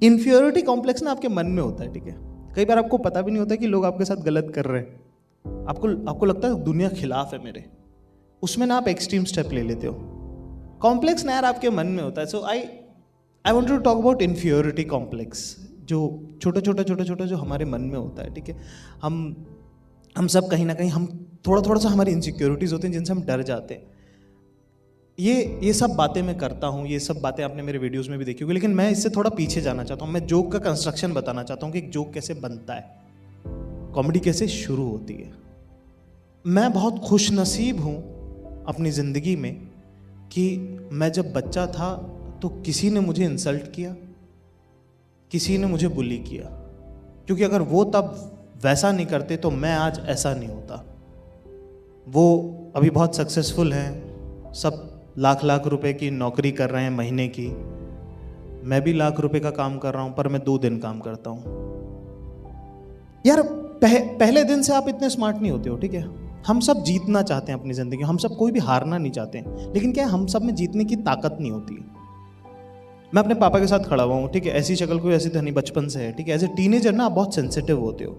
Inferiority complex ना आपके मन में होता है, ठीक है। कई बार आपको पता भी नहीं होता कि लोग आपके साथ गलत कर रहे हैं, आपको लगता है दुनिया खिलाफ है मेरे, उसमें ना आप एक्सट्रीम स्टेप ले लेते हो। कॉम्प्लेक्स ना यार आपके मन में होता है। So I want to talk about inferiority complex, जो छोटा जो हमारे मन में होता है, ठीक है। हम सब कहीं ना कहीं हम थोड़ा सा हमारी इनसिक्योरिटीज होती हैं जिनसे हम डर जाते हैं। ये सब बातें मैं करता हूँ, ये सब बातें आपने मेरे वीडियोस में भी देखी होगी, लेकिन मैं इससे थोड़ा पीछे जाना चाहता हूँ। मैं जोक का कंस्ट्रक्शन बताना चाहता हूँ कि एक जोक कैसे बनता है, कॉमेडी कैसे शुरू होती है। मैं बहुत खुशनसीब हूँ अपनी ज़िंदगी में कि मैं जब बच्चा था तो किसी ने मुझे इंसल्ट किया, किसी ने मुझे बुली किया, क्योंकि अगर वो तब वैसा नहीं करते तो मैं आज ऐसा नहीं होता। वो अभी बहुत सक्सेसफुल हैं, सब लाख रुपए की नौकरी कर रहे हैं महीने की। मैं भी लाख रुपए का काम कर रहा हूं, पर मैं 2 दिन काम करता हूं। यार पहले दिन से आप इतने स्मार्ट नहीं होते हो, ठीक है। हम सब जीतना चाहते हैं अपनी जिंदगी, हम सब कोई भी हारना नहीं चाहते हैं, लेकिन क्या है, हम सब में जीतने की ताकत नहीं होती। मैं अपने पापा के साथ खड़ा हुआ हूँ, ठीक है। ऐसी शक्ल कोई ऐसी तो नहीं, बचपन से है, ठीक है। एज ए टीनेजर ना आप बहुत सेंसिटिव होते हो।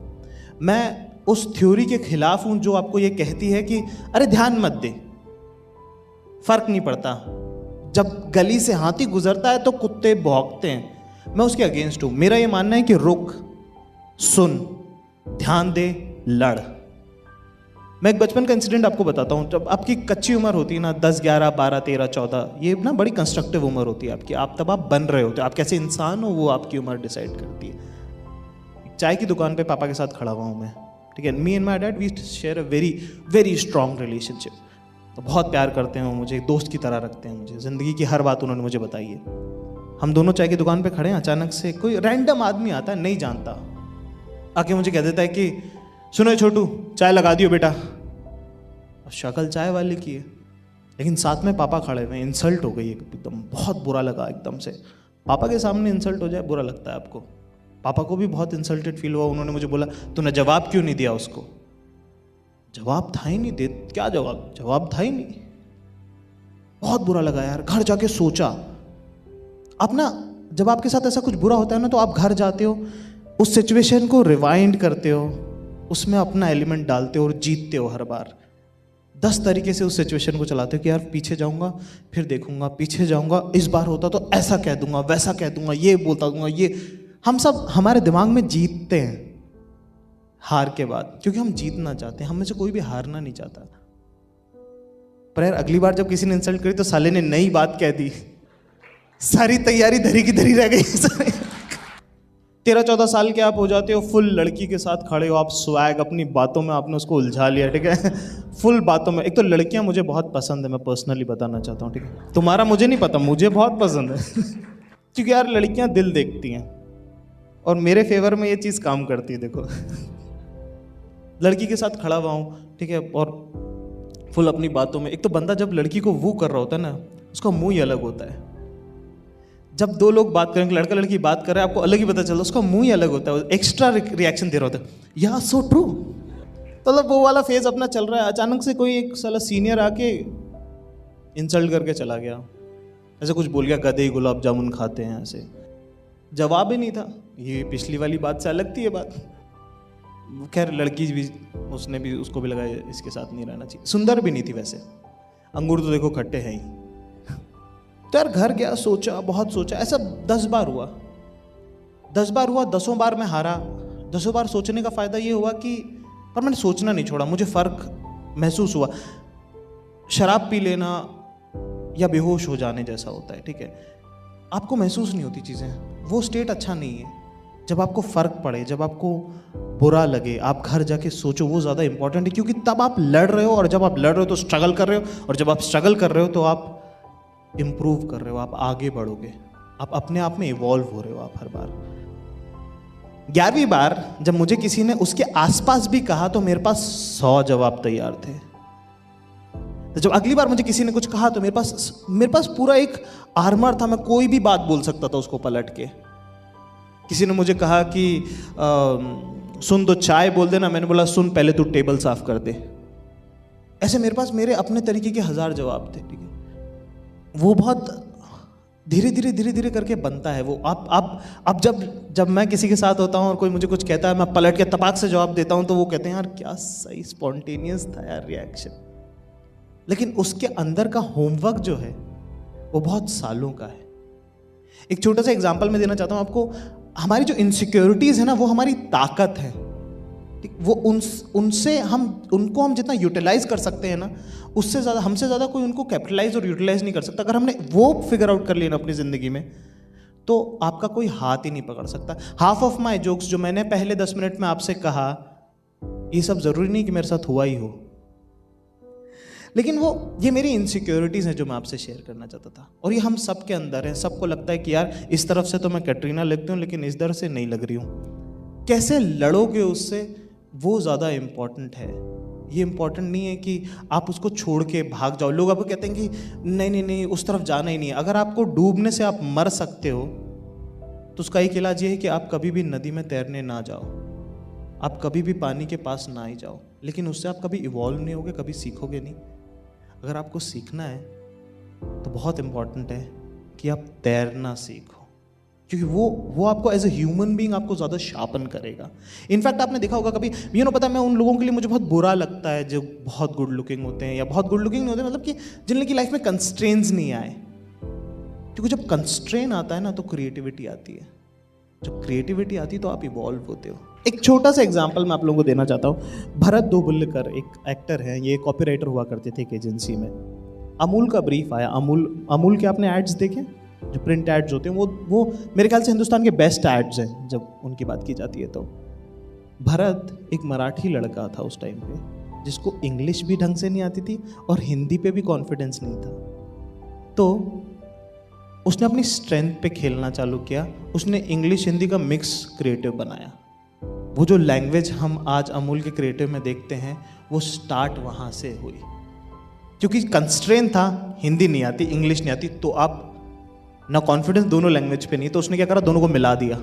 मैं उस थ्योरी के खिलाफ हूँ जो आपको ये कहती है कि अरे ध्यान मत दे, फर्क नहीं पड़ता, जब गली से हाथी गुजरता है तो कुत्ते भौंकते हैं। मैं उसके अगेंस्ट हूं। मेरा ये मानना है कि रुक, सुन, ध्यान दे, लड़। मैं एक बचपन का इंसिडेंट आपको बताता हूं। जब आपकी कच्ची उम्र होती है ना, 10, 11, 12, 13, 14, ये ना बड़ी कंस्ट्रक्टिव उम्र होती है आपकी। तब आप बन रहे होते हो, आप कैसे इंसान हो वो आपकी उम्र डिसाइड करती है। चाय की दुकान पे पापा के साथ खड़ा हुआ हूं मैं, ठीक है। Me and my dad we share a very very strong relationship. तो बहुत प्यार करते हैं वो मुझे, एक दोस्त की तरह रखते हैं मुझे। ज़िंदगी की हर बात उन्होंने मुझे बताई है। हम दोनों चाय की दुकान पे खड़े हैं, अचानक से कोई रैंडम आदमी आता है, नहीं जानता, आके मुझे कह देता है कि सुनो छोटू, चाय लगा दियो बेटा। शक्ल चाय वाले की है, लेकिन साथ में पापा खड़े हुए। इंसल्ट हो गई एकदम, बहुत बुरा लगा एकदम से। पापा के सामने इंसल्ट हो जाए बुरा लगता है आपको। पापा को भी बहुत इंसल्टेड फील हुआ। उन्होंने मुझे बोला तूने जवाब क्यों नहीं दिया उसको। जवाब था ही नहीं, दे क्या जवाब था ही नहीं। बहुत बुरा लगा यार। घर जाके सोचा, आप ना जब आपके साथ ऐसा कुछ बुरा होता है ना, तो आप घर जाते हो, उस सिचुएशन को रिवाइंड करते हो, उसमें अपना एलिमेंट डालते हो और जीतते हो हर बार। 10 तरीके से उस सिचुएशन को चलाते हो कि यार पीछे जाऊंगा, फिर देखूंगा, पीछे जाऊंगा, इस बार होता तो ऐसा कह दूंगा, वैसा कह दूंगा, ये बोलता दूंगा, ये। हम सब हमारे दिमाग में जीतते हैं हार के बाद, क्योंकि हम जीतना चाहते हैं। हम में से कोई भी हारना नहीं चाहता। पर यार अगली बार जब किसी ने इंसल्ट करी तो साले ने नई बात कह दी, सारी तैयारी धरी की धरी रह गई। 13-14 साल के आप हो जाते हो, फुल लड़की के साथ खड़े हो, आप स्वैग, अपनी बातों में आपने उसको उलझा लिया, ठीक है। फुल बातों में। एक तो लड़कियां मुझे बहुत पसंद है, मैं पर्सनली बताना चाहता हूँ, ठीक है। तुम्हारा मुझे नहीं पता, मुझे बहुत पसंद है। क्योंकि यार लड़कियां दिल देखती हैं, और मेरे फेवर में ये चीज़ काम करती है। देखो, लड़की के साथ खड़ा हुआ हूँ, ठीक है, और फुल अपनी बातों में। एक तो बंदा जब लड़की को वो कर रहा होता है ना, उसका मुंह ही अलग होता है। जब 2 लोग बात करेंगे, लड़का लड़की बात कर रहे हैं, आपको अलग ही पता चलता है, उसका मुंह ही अलग होता है, एक्स्ट्रा रिएक्शन दे रहा होता है, या सो ट्रू। तो वो वाला फेज अपना चल रहा है। अचानक से कोई एक साला सीनियर आके इंसल्ट करके चला गया, ऐसे कुछ बोल गया, गधे गुलाब जामुन खाते हैं, ऐसे। जवाब ही नहीं था। ये पिछली वाली बात से अलग थी ये बात। खैर लड़की भी, उसको भी लगा इसके साथ नहीं रहना चाहिए। सुंदर भी नहीं थी वैसे, अंगूर तो देखो खट्टे हैं ही। तो यार घर गया, सोचा, बहुत सोचा, ऐसा 10 बार हुआ। 10 बार मैं हारा। 10 बार सोचने का फायदा ये हुआ कि, पर मैंने सोचना नहीं छोड़ा, मुझे फर्क महसूस हुआ। शराब पी लेना या बेहोश हो जाने जैसा होता है, ठीक है। आपको महसूस नहीं होती चीज़ें, वो स्टेट अच्छा नहीं है। जब आपको फर्क पड़े, जब आपको बुरा लगे, आप घर जाके सोचो, वो ज़्यादा इंपॉर्टेंट है। क्योंकि तब आप लड़ रहे हो, और जब आप लड़ रहे हो तो स्ट्रगल कर रहे हो, और जब आप स्ट्रगल कर रहे हो तो आप इम्प्रूव कर रहे हो, आप आगे बढ़ोगे, आप अपने आप में इवॉल्व हो रहे हो आप हर बार। 11वीं बार जब मुझे किसी ने उसके आसपास भी कहा तो मेरे पास 100 जवाब तैयार थे। तो जब अगली बार मुझे किसी ने कुछ कहा तो मेरे पास पूरा एक आर्मर था, मैं कोई भी बात बोल सकता था उसको पलट के। किसी ने मुझे कहा कि सुन, तो चाय बोल देना, मैंने बोला सुन, पहले तू टेबल साफ कर दे। ऐसे मेरे पास मेरे अपने तरीके के 1000 जवाब थे, ठीक है। वो बहुत धीरे धीरे करके बनता है वो। आप जब मैं किसी के साथ होता हूँ और कोई मुझे कुछ कहता है, मैं पलट के तपाक से जवाब देता हूँ, तो वो कहते हैं यार क्या सही स्पॉन्टेनियस था यार रिएक्शन। लेकिन उसके अंदर का होमवर्क जो है वो बहुत सालों का है। एक छोटा सा एग्जांपल मैं देना चाहता हूँ आपको। हमारी जो इनसिक्योरिटीज है ना, वो हमारी ताकत है। वो उनसे उनको हम जितना यूटिलाइज कर सकते हैं ना, उससे ज़्यादा हमसे ज़्यादा कोई उनको कैपिटलाइज और यूटिलाइज नहीं कर सकता। अगर हमने वो फिगर आउट कर लिया ना अपनी ज़िंदगी में, तो आपका कोई हाथ ही नहीं पकड़ सकता। हाफ ऑफ माई जोक्स जो मैंने पहले 10 मिनट में आपसे कहा, ये सब ज़रूरी नहीं कि मेरे साथ हुआ ही हो, लेकिन ये मेरी इनसिक्योरिटीज़ हैं जो मैं आपसे शेयर करना चाहता था। और ये हम सब के अंदर है। सबको लगता है कि यार इस तरफ से तो मैं कैटरीना लगती हूँ, लेकिन इस तरफ से नहीं लग रही हूँ। कैसे लड़ोगे उससे, वो ज़्यादा इम्पॉर्टेंट है। ये इम्पॉर्टेंट नहीं है कि आप उसको छोड़ के भाग जाओ। लोग आपको कहते हैं कि नहीं उस तरफ जाना ही नहीं है। अगर आपको डूबने से आप मर सकते हो, तो उसका एक इलाज ये है कि आप कभी भी नदी में तैरने ना जाओ, आप कभी भी पानी के पास ना ही जाओ। लेकिन उससे आप कभी इवॉल्व नहीं होगे, कभी सीखोगे नहीं। अगर आपको सीखना है तो बहुत इम्पॉर्टेंट है कि आप तैरना सीखो, क्योंकि वो आपको एज ए ह्यूमन बीइंग आपको ज़्यादा शार्पन करेगा। इनफैक्ट आपने देखा होगा कभी, पता है, मैं उन लोगों के लिए मुझे बहुत बुरा लगता है जो बहुत गुड लुकिंग होते हैं, या बहुत गुड लुकिंग नहीं होते, मतलब कि जिनकी लाइफ में कंस्ट्रेंट्स नहीं आए। क्योंकि जब कंस्ट्रेन आता है ना, तो क्रिएटिविटी आती है। जब क्रिएटिविटी आती है तो आप इवॉल्व होते हो। एक छोटा सा एग्जांपल मैं आप लोगों को देना चाहता हूँ। भरत दोबुल्लेकर एक एक्टर हैं, ये कॉपीराइटर हुआ करते थे एक एजेंसी में। अमूल का ब्रीफ आया। अमूल के आपने एड्स देखे, जो प्रिंट एड्स होते हैं, वो मेरे ख्याल से हिंदुस्तान के बेस्ट एड्स हैं जब उनकी बात की जाती है। तो भरत एक मराठी लड़का था उस टाइम पे, जिसको इंग्लिश भी ढंग से नहीं आती थी और हिंदी पे भी कॉन्फिडेंस नहीं था। तो उसने अपनी स्ट्रेंथ पे खेलना चालू किया। उसने इंग्लिश हिंदी का मिक्स क्रिएटिव बनाया। वो जो लैंग्वेज हम आज अमूल के क्रिएटिव में देखते हैं, वो स्टार्ट वहाँ से हुई। क्योंकि कंस्ट्रेन था, हिंदी नहीं आती, इंग्लिश नहीं आती, तो आप ना कॉन्फिडेंस दोनों लैंग्वेज पे नहीं, तो उसने क्या करा, दोनों को मिला दिया।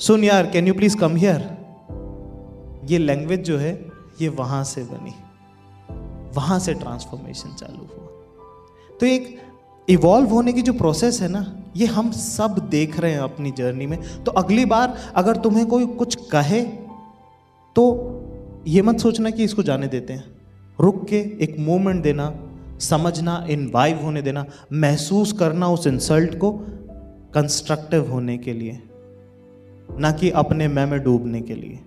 सुन यार, can you please come here. ये लैंग्वेज जो है ये वहाँ से बनी, वहाँ से ट्रांसफॉर्मेशन चालू हुआ। तो एक इवॉल्व होने की जो प्रोसेस है ना, ये हम सब देख रहे हैं अपनी जर्नी में। तो अगली बार अगर तुम्हें कोई कुछ कहे, तो ये मत सोचना कि इसको जाने देते हैं। रुक के एक मोमेंट देना, समझना, इन्वाइव होने देना, महसूस करना उस इंसल्ट को, कंस्ट्रक्टिव होने के लिए, ना कि अपने मैं में डूबने के लिए।